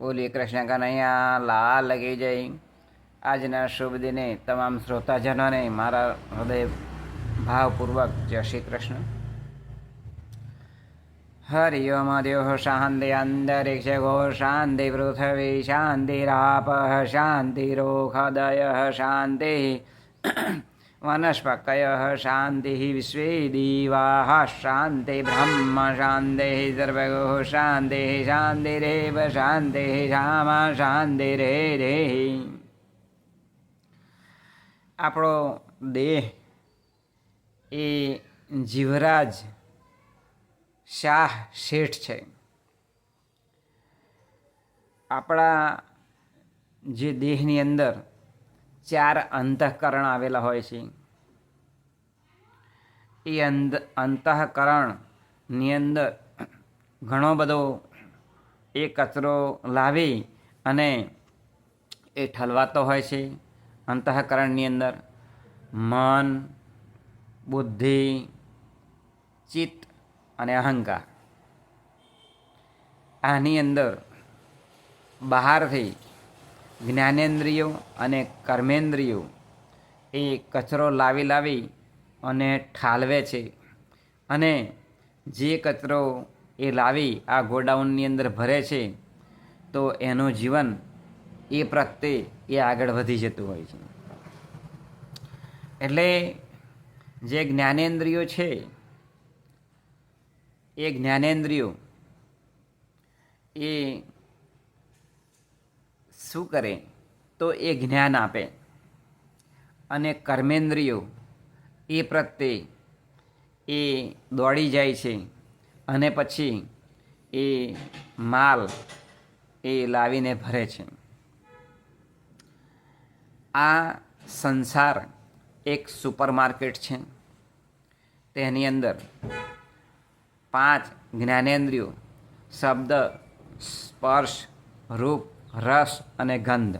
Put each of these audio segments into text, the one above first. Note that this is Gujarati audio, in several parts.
બોલીએ કૃષ્ણ કનૈયા લાલ લગી જય. આજના શુભ દિને તમામ શ્રોતાજનોને મારા હૃદય ભાવપૂર્વક જય શ્રી કૃષ્ણ. હરિ ઓમ દ્યોઃ શાંતિ અંતરિક્ષ ગો શાંતિ પૃથ્વી શાંતિરાપ શાંતિરોખદય શાંતિ વનસ્પતય શાંતિ વિશ્વે દેવા શાંતિ બ્રહ્મ શાંતિ સર્વગો શાંતિ શાંતિરેવ શાંતિ શામા શાંતિરે. આપણો દેહ એ જીવરાજ શાહ શેઠ છે. આપણા જે દેહની અંદર 4 અંતઃકરણ આવેલા હોય છે. એ અંતઃકરણની અંદર ઘણો બધો એ કચરો લાવી અને એ ઠલવાતો હોય છે. અંતઃકરણની અંદર મન, બુદ્ધિ, ચિત્ત અને અહંકાર. આની અંદર બહારથી જ્ઞાનેન્દ્રિયો અને કર્મેન્દ્રિયો એ કચરો લાવી અને ઠાલવે છે. અને જે કચરો એ લાવી આ ગોડાઉનની અંદર ભરે છે તો એનું જીવન એ પ્રત્યે એ આગળ વધી જતું હોય છે. એટલે જે જ્ઞાનેન્દ્રિયો છે એ જ્ઞાનેન્દ્રિયો એ શું કરે તો એ જ્ઞાન આપે. અને કર્મેન્દ્રિયો એ પ્રત્યે એ દોડી જાય છે અને પછી એ માલ એ લાવીને ભરે છે. આ સંસાર એક સુપરમાર્કેટ છે. તેની અંદર 5 જ્ઞાનેન્દ્રિયો શબ્દ, સ્પર્શ, રૂપ, રસ અને ગંધ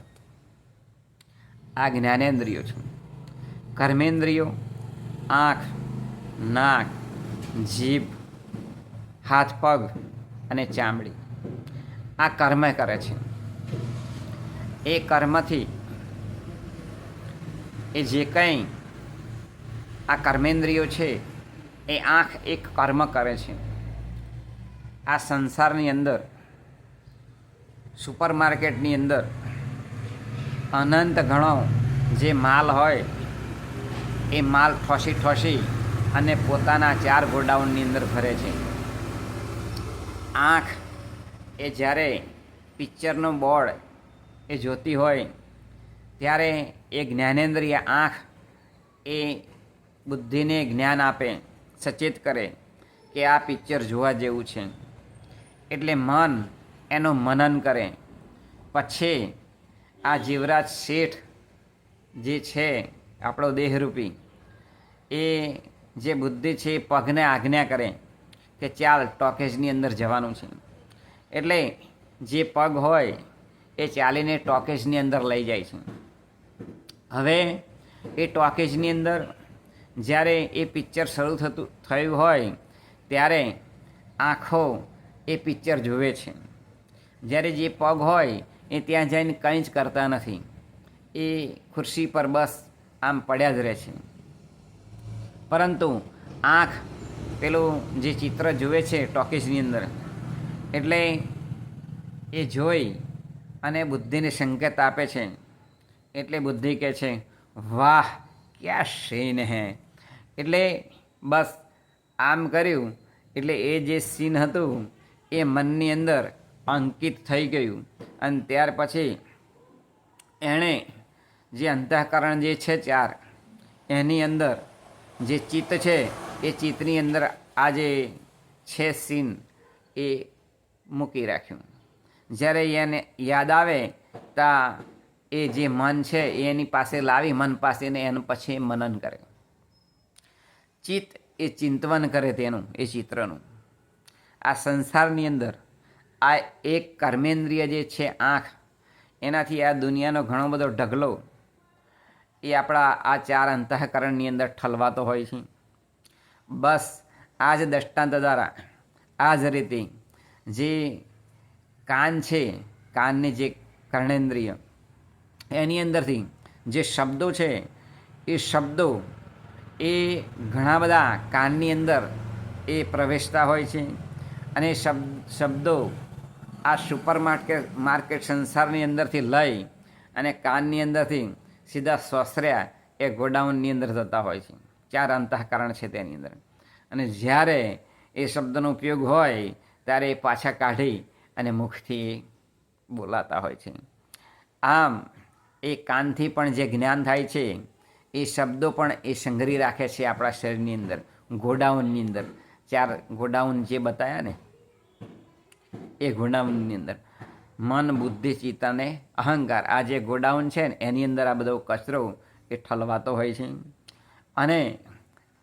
આ જ્ઞાનેન્દ્રિયો છે. કર્મેન્દ્રિયો આંખ, નાક, જીભ, હાથ પગ અને ચામડી આ કર્મ કરે છે. એ કર્મથી એ જે કંઈ આ કર્મેન્દ્રિયો છે એ આંખ એક કર્મ કરે છે. આ સંસારની અંદર સુપરમાર્કેટની અંદર અનંત ઘણો જે માલ હોય એ માલ ઠોસી અને પોતાના 4 ગોડાઉનની અંદર ભરે છે. આંખ એ જ્યારે પિક્ચરનું બોર્ડ એ જોતી હોય ત્યારે એ જ્ઞાનેન્દ્રિય આંખ એ બુદ્ધિને જ્ઞાન આપે, સચેત કરે કે આ પિક્ચર જોવા જેવું છે. એટલે મન એનું મનન કરે. પછી આ જીવરાજ શેઠ જે છે આપણો દેહરૂપી એ જે બુદ્ધિ છે એ પગને આજ્ઞા કરે કે ચાલ ટોકેજની અંદર જવાનું છે. એટલે જે પગ હોય એ ચાલીને ટોકેજની અંદર લઈ જાય છે. હવે એ ટોકેજની અંદર જ્યારે એ પિક્ચર શરૂ થયું હોય ત્યારે આંખો એ પિક્ચર જુએ છે. જ્યારે જે પગ હોય એ ત્યાં જઈને કંઈ જ કરતા નથી. એ ખુરશી પર બસ આમ પડ્યા જ રહે છે. પરંતુ આંખ પેલું જે ચિત્ર જુએ છે ટોકીઝની અંદર એટલે એ જોઈ અને બુદ્ધિને સંકેત આપે છે. એટલે બુદ્ધિ કહે છે વાહ ક્યાં સીન હે. એટલે બસ આમ કર્યું એટલે એ જે સીન હતું એ મનની અંદર અંકિત થઈ ગયું. અને ત્યાર પછી એણે જે અંતઃકરણ જે છે 4 એની અંદર જે ચિત્ત છે એ ચિત્તની અંદર આ જે છે સીન એ મૂકી રાખ્યું. જ્યારે એને યાદ આવે તા એ જે મન છે એની પાસે લાવી મન પાસેને એનું પછી મનન કરે. ચિત્ત એ ચિંતવન કરે તેનું એ ચિત્રનું. આ સંસારની અંદર આ એક કર્મેન્દ્રિય જે છે આંખ એનાથી આ દુનિયાનો ઘણો બધો ઢગલો એ આપણા આ 4 અંતઃકરણની અંદર ઠલવાતો હોય છે. બસ આ જ દૃષ્ટાંત દ્વારા આ જ રીતે જે કાન છે કાનની જે કર્ણેન્દ્રિય એની અંદરથી જે શબ્દો છે એ શબ્દો એ ઘણા બધા કાનની અંદર એ પ્રવેશતા હોય છે અને શબ્દો આ સુપર માર્કેટ સંસારની અંદરથી લઈ અને કાનની અંદરથી સીધા સ્વસ્ર્યા એ ગોડાઉનની અંદર જતા હોય છે. 4 અંતઃકરણ છે તેની અંદર. અને જ્યારે એ શબ્દનો ઉપયોગ હોય ત્યારે એ પાછા કાઢી અને મુખથી બોલાતા હોય છે. આમ એ કાનથી પણ જે જ્ઞાન થાય છે એ શબ્દો પણ એ સંગ્રહી રાખે છે આપણા શરીરની અંદર, ગોડાઉનની અંદર. 4 ગોડાઉન જે બતાવ્યા ને એ ગોડાઉનની અંદર મન, બુદ્ધિ, ચિત્ત અને અહંકાર, આ જે ગોડાઉન છે ને એની અંદર આ બધો કચરો એ ઠલવાતો હોય છે. અને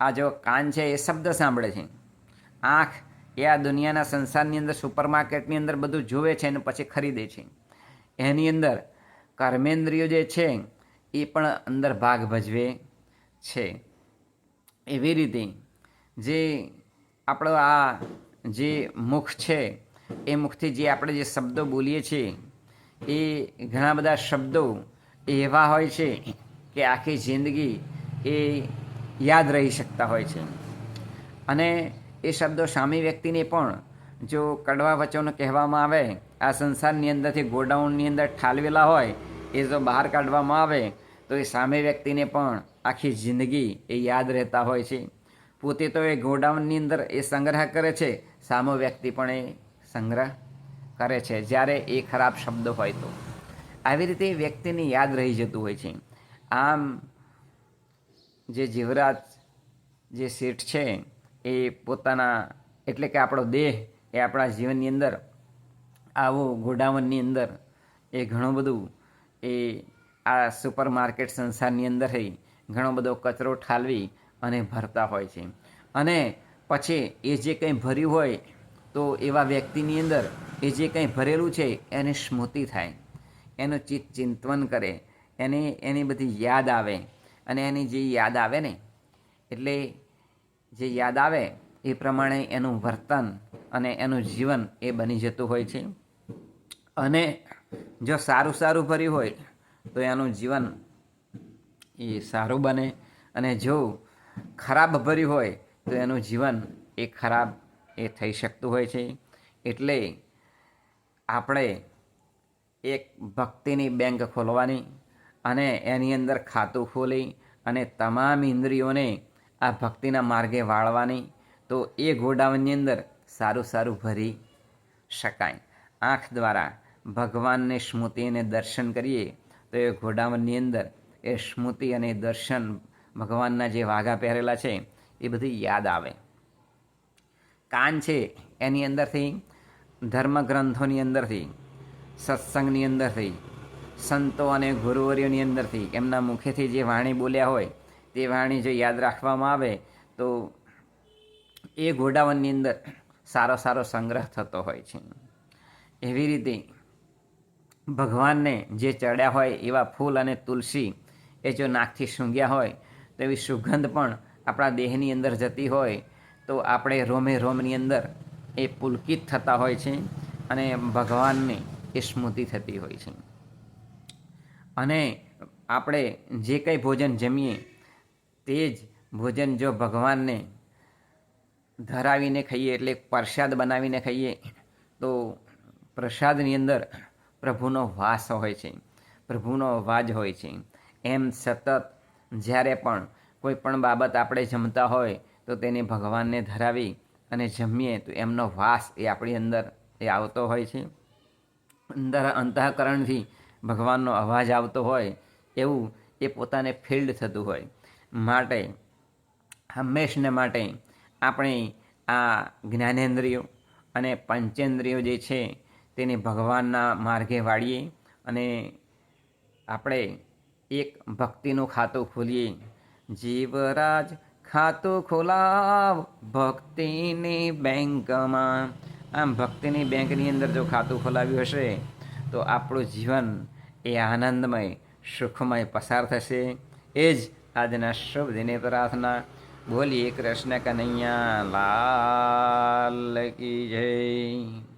આ જો કાન છે એ શબ્દ સાંભળે છે, આંખ એ આ દુનિયાના સંસારની અંદર સુપરમાર્કેટની અંદર બધું જોવે છે અને પછી ખરીદે છે. એની અંદર કર્મેન્દ્રિયો જે છે એ પણ અંદર ભાગ ભજવે છે. એવી રીતે જે આપણો આ જે મુખ છે એ મુખથી જે આપણે જે શબ્દો બોલીએ છીએ એ ઘણા બધા શબ્દો એવા હોય છે કે આખી જિંદગી એ યાદ રહી શકતા હોય છે. અને એ શબ્દો સામી વ્યક્તિને પણ જો કડવા વચનો કહેવામાં આવે, આ સંસારની અંદરથી ગોડાઉનની અંદર ઠાલવેલા હોય, એ જો બહાર કાઢવામાં આવે તો એ સામે વ્યક્તિને પણ આખી જિંદગી એ યાદ રહેતા હોય છે. પોતે તો એ ગોડાઉનની અંદર એ સંગ્રહ કરે છે, સામો વ્યક્તિ પણ એ સંગ્રહ કરે છે જ્યારે એ ખરાબ શબ્દો હોય તો. આવી રીતે વ્યક્તિને યાદ રહી જતું હોય છે. આમ જે જીવરાજ જે શેઠ છે એ પોતાના એટલે કે આપણો દેહ એ આપણા જીવનની અંદર આવો ગોડાઉનની અંદર એ ઘણું બધું એ આ સુપર માર્કેટ સંસારની અંદર ઘણો બધો કચરો ઠાલવી અને ભરતા હોય છે. અને પછી એ જે કંઈ ભર્યું હોય તો એવા વ્યક્તિની અંદર એ જે કંઈ ભરેલું છે એને સ્મૃતિ થાય, એનું ચિંતન કરે, એની બધી યાદ આવે. અને એની જે યાદ આવે ને એટલે જે યાદ આવે એ પ્રમાણે એનું વર્તન અને એનું જીવન એ બની જતું હોય છે. અને જો સારું ભર્યું હોય તો એનું જીવન એ સારું બને, અને જો ખરાબ ભર્યું હોય તો એનું જીવન એ ખરાબ એ થઈ શકતું હોય છે. એટલે આપણે એક ભક્તિની બેંક ખોલવાની અને એની અંદર ખાતું ખોલી અને તમામ ઇન્દ્રિયોને આ ભક્તિના માર્ગે વાળવાની, તો એ ગોડાઉનની અંદર સારું ભરી શકાય. આંખ દ્વારા ભગવાનને સ્મૃતિ અને દર્શન કરીએ તો એ ગોડાઉનની અંદર એ સ્મૃતિ અને દર્શન, ભગવાનના જે વાઘા પહેરેલા છે એ બધી યાદ આવે. કાન છે એની અંદરથી ધર્મગ્રંથોની અંદરથી, સત્સંગની અંદરથી, સંતો અને ગુરુવર્યોની અંદરથી એમના મુખેથી જે વાણી બોલ્યા હોય તે વાણી જો યાદ રાખવામાં આવે તો એ ગોડાઉનની અંદર સારો સંગ્રહ થતો હોય છે. એવી રીતે ભગવાનને જે ચડ્યા હોય એવા ફૂલ અને તુલસી એ જો નાકથી સૂંઘ્યા હોય તો એવી સુગંધ પણ આપણા દેહની અંદર જતી હોય તો આપણે રોમની અંદર એ પુલકિત થતા હોય છે અને ભગવાનને એ સ્મૃતિ થતી હોય છે. અને આપણે જે કંઈ ભોજન જમીએ તે જ ભોજન જો ભગવાનને ધરાવીને ખાઈએ એટલે પ્રસાદ બનાવીને ખાઈએ તો પ્રસાદની અંદર પ્રભુનો વાસ હોય છે, પ્રભુનો અવાજ હોય છે. એમ સતત જ્યારે પણ કોઈ પણ બાબત આપણે જમતા હોય તો તેને ભગવાનને ધરાવી અને જમીએ તો એમનો વાસ એ આપણી અંદર એ આવતો હોય છે. અંદર અંતઃકરણથી ભગવાનનો અવાજ આવતો હોય એવું એ પોતાને ફીલ્ડ થતું હોય. માટે હંમેશને માટે આપણે આ જ્ઞાનેન્દ્રિયો અને પંચેન્દ્રિયો જે છે તેને ભગવાનના માર્ગે વાળીએ અને આપણે એક ભક્તિનું ખાતું ખોલીએ. જીવરાજ ખાતું ખોલાવ ભક્તિની બેંકમાં. આમ ભક્તિની બેંકની અંદર જો ખાતું ખોલાવ્યું હશે તો આપણું જીવન એ આનંદમય, સુખમય પસાર થશે. એ જ આજના શુભ દિને પ્રાર્થના. બોલીએ કૃષ્ણ કનૈયા લાલ કી જય.